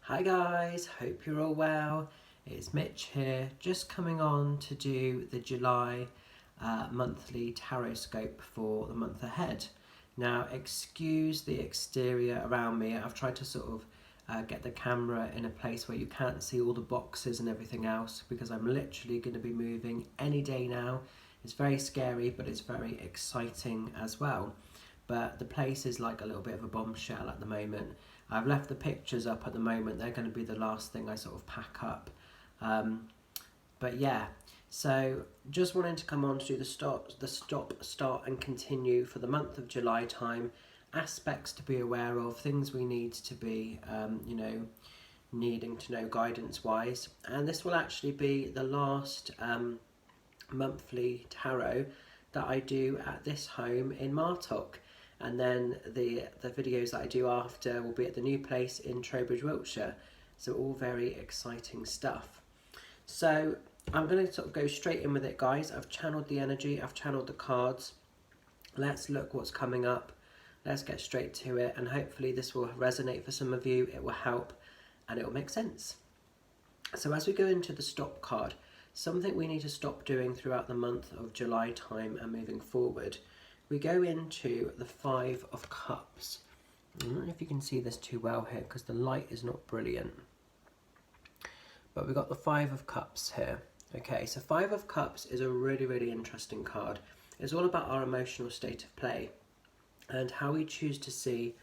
Hi guys, hope you're all well. It's Mitch here, just coming on to do the July monthly tarot scope for the month ahead. Now, excuse the exterior around me. I've tried to sort of get the camera in a place where you can't see all the boxes and everything else because I'm literally going to be moving any day now. It's very scary, but it's very exciting as well. But the place is like a little bit of a bombshell at the moment. I've left the pictures up at the moment. They're going to be the last thing I sort of pack up. But yeah, so just wanting to come on to do the stop, start and continue for the month of July time. Aspects to be aware of, things we need to be, needing to know guidance wise. And this will actually be the last monthly tarot that I do at this home in Martock. And then the videos that I do after will be at the new place in Trowbridge, Wiltshire. So all very exciting stuff. So I'm going to sort of go straight in with it, guys. I've channeled the energy, I've channeled the cards. Let's look what's coming up. Let's get straight to it, and hopefully this will resonate for some of you. It will help and it will make sense. So as we go into the stop card, something we need to stop doing throughout the month of July time and moving forward, we go into the Five of Cups. I don't know if you can see this too well here because the light is not brilliant. But we've got the Five of Cups here. Okay, so Five of Cups is a really interesting card. It's all about our emotional state of play and how we choose to see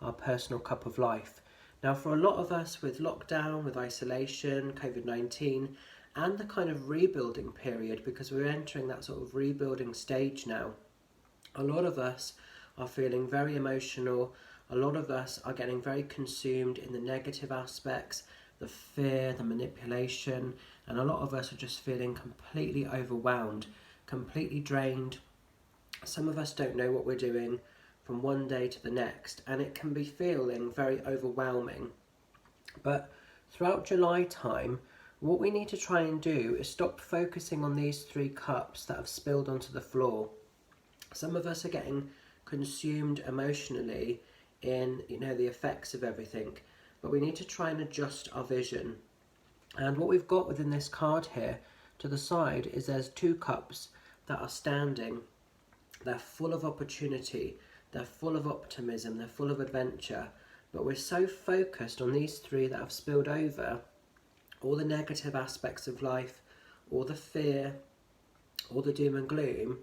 our personal cup of life. Now, for a lot of us with lockdown, with isolation, COVID-19, and the kind of rebuilding period, because we're entering that sort of rebuilding stage now, a lot of us are feeling very emotional. A lot of us are getting very consumed in the negative aspects, the fear, the manipulation, and a lot of us are just feeling completely overwhelmed, completely drained. Some of us don't know what we're doing from one day to the next, and it can be feeling very overwhelming. But throughout July time, what we need to try and do is stop focusing on these three cups that have spilled onto the floor. Some of us are getting consumed emotionally in the effects of everything, but we need to try and adjust our vision. And what we've got within this card here to the side is there's two cups that are standing. They're full of opportunity, they're full of optimism, they're full of adventure, but we're so focused on these three that have spilled over, all the negative aspects of life, all the fear, all the doom and gloom.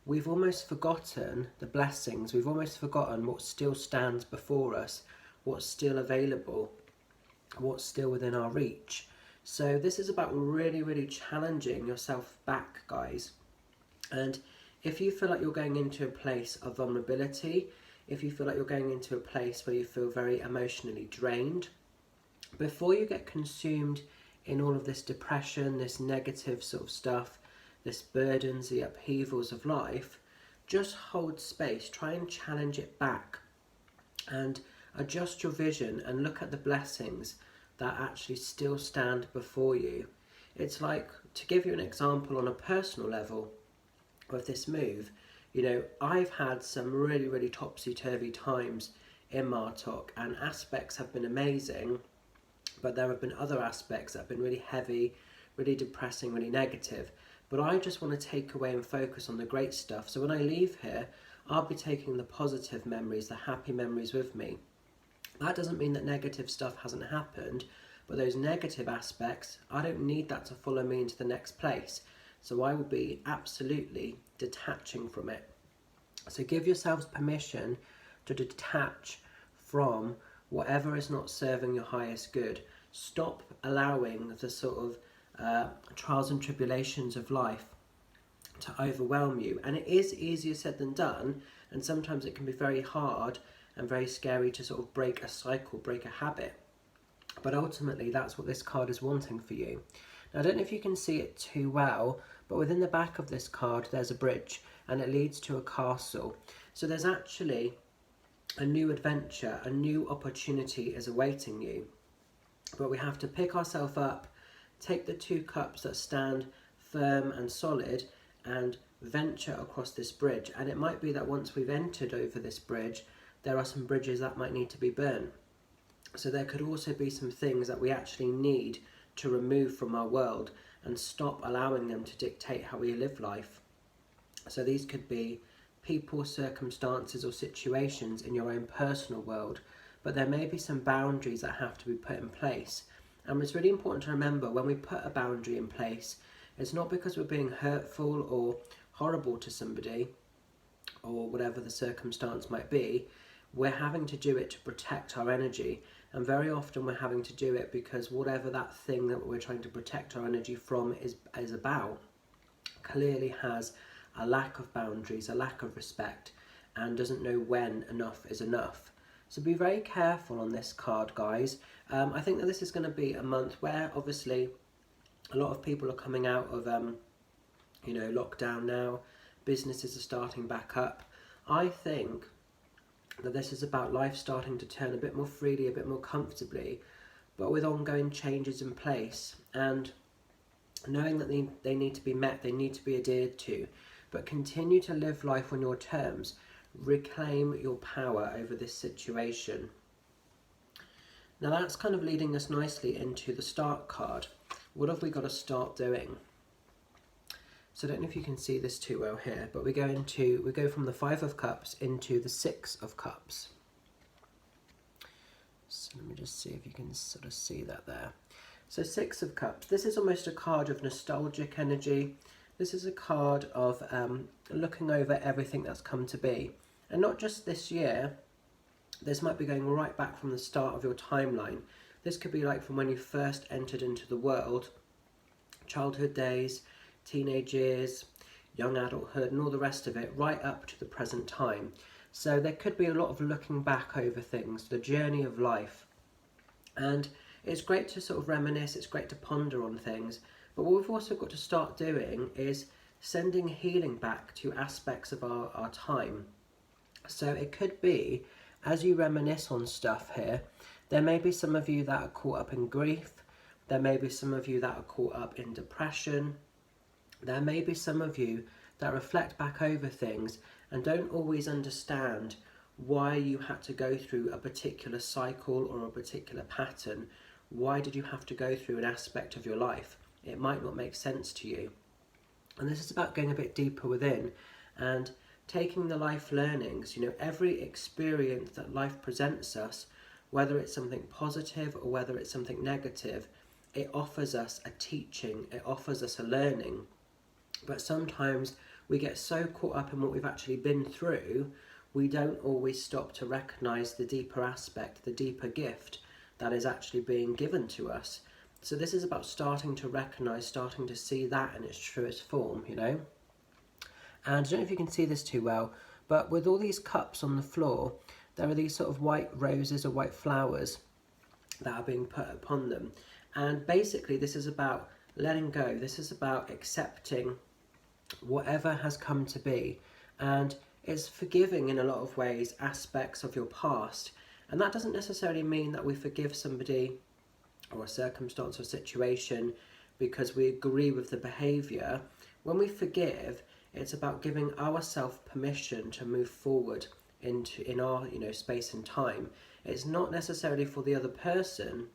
We've almost forgotten the blessings, we've almost forgotten what still stands before us, what's still available, what's still within our reach. So this is about really challenging yourself back, guys. And if you feel like you're going into a place of vulnerability, if you feel like you're going into a place where you feel very emotionally drained, before you get consumed in all of this depression, this negative sort of stuff, this burdens, the upheavals of life, just hold space, try and challenge it back and adjust your vision and look at the blessings that actually still stand before you. It's like, to give you an example on a personal level of this move, I've had some really topsy-turvy times in Martock, and aspects have been amazing, but there have been other aspects that have been really heavy, really depressing, really negative. But I just want to take away and focus on the great stuff. So when I leave here, I'll be taking the positive memories, the happy memories with me. That doesn't mean that negative stuff hasn't happened, but those negative aspects, I don't need that to follow me into the next place. So I will be absolutely detaching from it. So give yourselves permission to detach from whatever is not serving your highest good. Stop allowing the sort of trials and tribulations of life to overwhelm you. And it is easier said than done, and sometimes it can be very hard and very scary to sort of break a cycle, break a habit. But ultimately that's what this card is wanting for you. Now, I don't know if you can see it too well, but within the back of this card there's a bridge and it leads to a castle. So there's actually a new adventure, a new opportunity is awaiting you. But we have to pick ourselves up, take the two cups that stand firm and solid and venture across this bridge. And it might be that once we've entered over this bridge, there are some bridges that might need to be burnt. So there could also be some things that we actually need to remove from our world and stop allowing them to dictate how we live life. So these could be people, circumstances or situations in your own personal world, but there may be some boundaries that have to be put in place. And it's really important to remember, when we put a boundary in place, it's not because we're being hurtful or horrible to somebody or whatever the circumstance might be. We're having to do it to protect our energy, and very often we're having to do it because whatever that thing that we're trying to protect our energy from is about clearly has a lack of boundaries, a lack of respect, and doesn't know when enough is enough. So be very careful on this card, guys. I think that this is going to be a month where obviously a lot of people are coming out of lockdown now. Businesses are starting back up. I think that this is about life starting to turn a bit more freely, a bit more comfortably, but with ongoing changes in place, and knowing that they need to be met, they need to be adhered to, but continue to live life on your terms. Reclaim your power over this situation. Now that's kind of leading us nicely into the start card. What have we got to start doing? So I don't know if you can see this too well here, but we go from the Five of Cups into the Six of Cups. So let me just see if you can sort of see that there. So Six of Cups, this is almost a card of nostalgic energy. This is a card of looking over everything that's come to be. And not just this year, this might be going right back from the start of your timeline. This could be like from when you first entered into the world, childhood days, teenage years, young adulthood and all the rest of it, right up to the present time. So there could be a lot of looking back over things, the journey of life. And it's great to sort of reminisce, it's great to ponder on things, but what we've also got to start doing is sending healing back to aspects of our time. So it could be, as you reminisce on stuff here, there may be some of you that are caught up in grief, there may be some of you that are caught up in depression, there may be some of you that reflect back over things and don't always understand why you had to go through a particular cycle or a particular pattern. Why did you have to go through an aspect of your life? It might not make sense to you. And this is about going a bit deeper within and taking the life learnings, every experience that life presents us, whether it's something positive or whether it's something negative, it offers us a teaching, it offers us a learning. But sometimes we get so caught up in what we've actually been through, we don't always stop to recognise the deeper aspect, the deeper gift that is actually being given to us. So this is about starting to recognise, starting to see that in its truest form, And I don't know if you can see this too well, but with all these cups on the floor, there are these sort of white roses or white flowers that are being put upon them. And basically this is about letting go. This is about accepting whatever has come to be. And it's forgiving in a lot of ways aspects of your past. And that doesn't necessarily mean that we forgive somebody or a circumstance or situation because we agree with the behaviour. When we forgive, it's about giving ourselves permission to move forward in our space and time. It's not necessarily for the other person,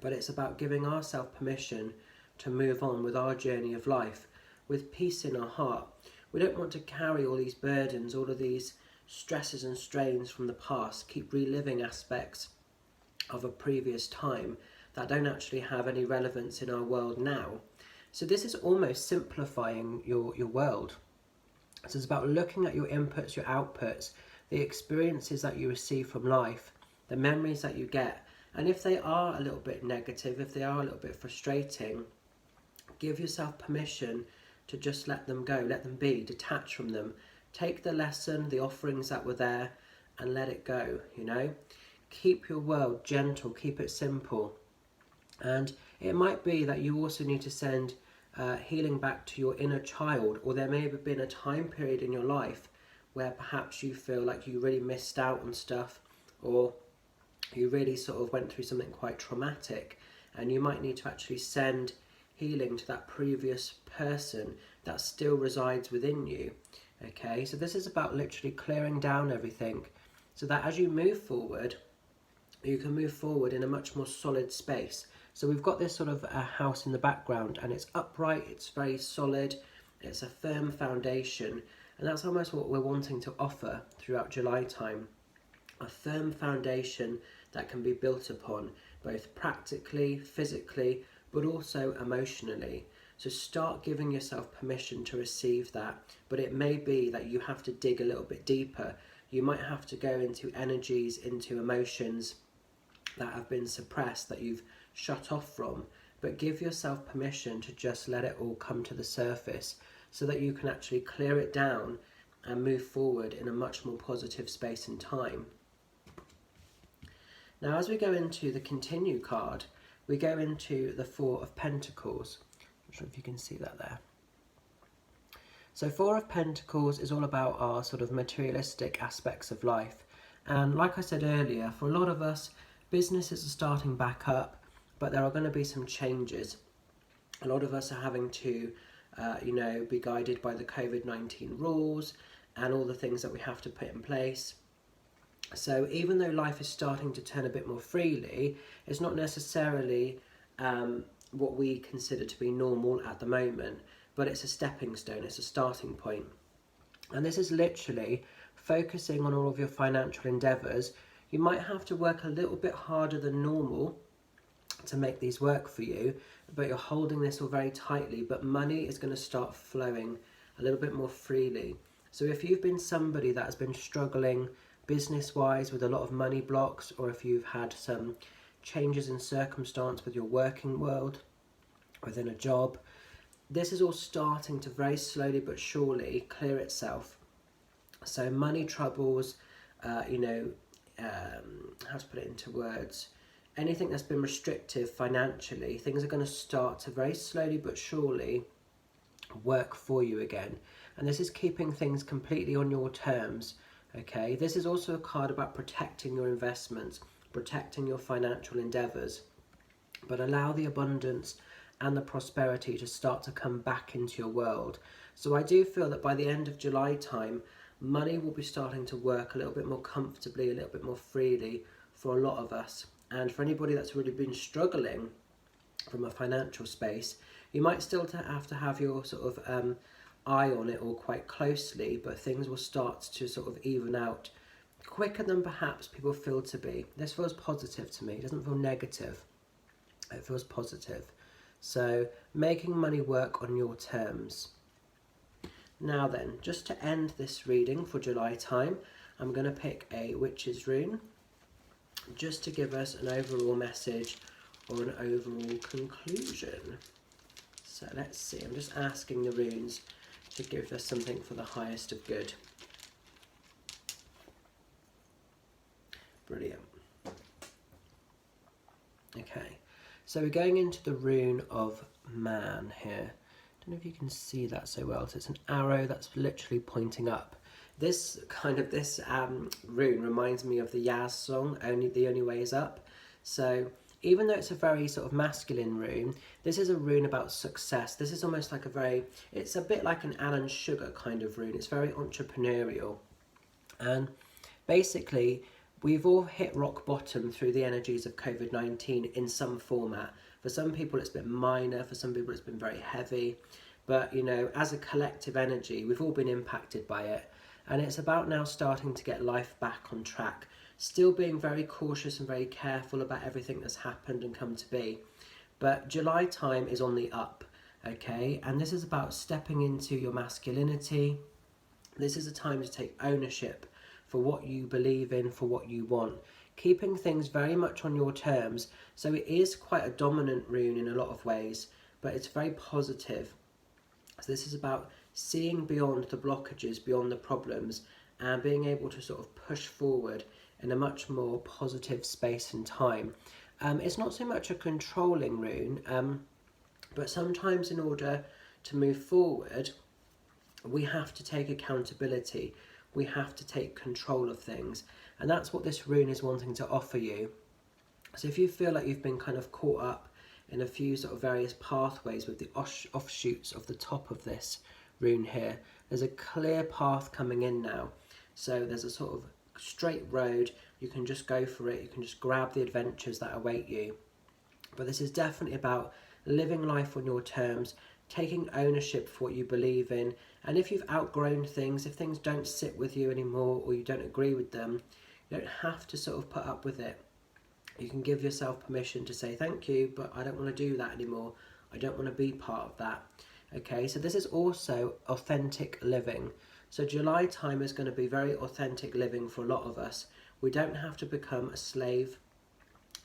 but it's about giving ourselves permission to move on with our journey of life with peace in our heart. We don't want to carry all these burdens, all of these stresses and strains from the past, keep reliving aspects of a previous time that don't actually have any relevance in our world now. So this is almost simplifying your world. So it's about looking at your inputs, your outputs, the experiences that you receive from life, the memories that you get. And if they are a little bit negative, if they are a little bit frustrating, give yourself permission to just let them go, let them be, detach from them. Take the lesson, the offerings that were there, and let it go, Keep your world gentle, keep it simple. And it might be that you also need to send healing back to your inner child, or there may have been a time period in your life where perhaps you feel like you really missed out on stuff, or you really sort of went through something quite traumatic, and you might need to actually send healing to that previous person that still resides within you. Okay, so this is about literally clearing down everything so that as you move forward, you can move forward in a much more solid space. So we've got this sort of a house in the background, and it's upright, it's very solid, it's a firm foundation, and that's almost what we're wanting to offer throughout July time. A firm foundation that can be built upon, both practically, physically, but also emotionally. So start giving yourself permission to receive that, but it may be that you have to dig a little bit deeper. You might have to go into energies, into emotions that have been suppressed, that you've shut off from, but give yourself permission to just let it all come to the surface so that you can actually clear it down and move forward in a much more positive space and time. Now, as we go into the continue card, we go into the Four of Pentacles. I'm not sure if you can see that there. So Four of Pentacles is all about our sort of materialistic aspects of life. And like I said earlier, for a lot of us, businesses are starting back up, but there are going to be some changes. A lot of us are having to, be guided by the COVID-19 rules and all the things that we have to put in place. So even though life is starting to turn a bit more freely, it's not necessarily what we consider to be normal at the moment, but it's a stepping stone, it's a starting point. And this is literally focusing on all of your financial endeavours. You might have to work a little bit harder than normal to make these work for you, but you're holding this all very tightly, but money is going to start flowing a little bit more freely. So if you've been somebody that has been struggling business-wise with a lot of money blocks, or if you've had some changes in circumstance with your working world, within a job, this is all starting to very slowly but surely clear itself. So money troubles, how to put it into words, anything that's been restrictive financially, things are going to start to very slowly but surely work for you again. And this is keeping things completely on your terms, okay? This is also a card about protecting your investments, protecting your financial endeavours, but allow the abundance and the prosperity to start to come back into your world. So I do feel that by the end of July time, money will be starting to work a little bit more comfortably, a little bit more freely for a lot of us. And for anybody that's really been struggling from a financial space, you might still have to have your sort of eye on it all quite closely, but things will start to sort of even out quicker than perhaps people feel to be. This feels positive to me. It doesn't feel negative. It feels positive. So making money work on your terms. Now then, just to end this reading for July time, I'm going to pick a Witch's Rune just to give us an overall message or an overall conclusion. So let's see, I'm just asking the runes to give us something for the highest of good. Brilliant. Okay, so we're going into the rune of man here. I don't know if you can see that so well. So it's an arrow that's literally pointing up. This rune reminds me of the Yaz song, The Only Way Is Up. So even though it's a very sort of masculine rune, this is a rune about success. This is almost like it's a bit like an Alan Sugar kind of rune. It's very entrepreneurial. And basically, we've all hit rock bottom through the energies of COVID-19 in some format. For some people it's been minor, for some people it's been very heavy. But, as a collective energy, we've all been impacted by it. And it's about now starting to get life back on track. Still being very cautious and very careful about everything that's happened and come to be. But July time is on the up, okay? And this is about stepping into your masculinity. This is a time to take ownership for what you believe in, for what you want. Keeping things very much on your terms. So it is quite a dominant rune in a lot of ways, but it's very positive. So this is about seeing beyond the blockages, beyond the problems, and being able to sort of push forward in a much more positive space and time. It's not so much a controlling rune, but sometimes in order to move forward, we have to take accountability. We have to take control of things. And that's what this rune is wanting to offer you. So if you feel like you've been kind of caught up in a few sort of various pathways with the offshoots of the top of this rune here, there's a clear path coming in now. So there's a sort of straight road. you can just go for it. You can just grab the adventures that await you. But this is definitely about living life on your terms, taking ownership for what you believe in. And if you've outgrown things, if things don't sit with you anymore or you don't agree with them, you don't have to sort of put up with it. You can give yourself permission to say thank you, but I don't want to do that anymore. I don't want to be part of that. Okay, so this is also authentic living. So July time is going to be very authentic living for a lot of us. We don't have to become a slave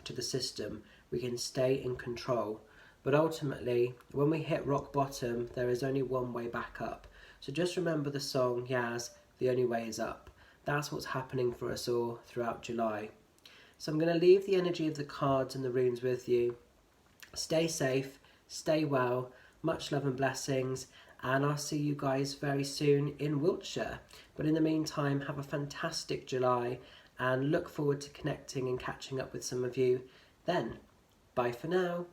to the system. We can stay in control. But ultimately, when we hit rock bottom, there is only one way back up. So just remember the song Yaz, The Only Way Is Up. That's what's happening for us all throughout July. So I'm going to leave the energy of the cards and the runes with you. Stay safe, stay well, much love and blessings, and I'll see you guys very soon in Wiltshire. But in the meantime, have a fantastic July and look forward to connecting and catching up with some of you then. Bye for now.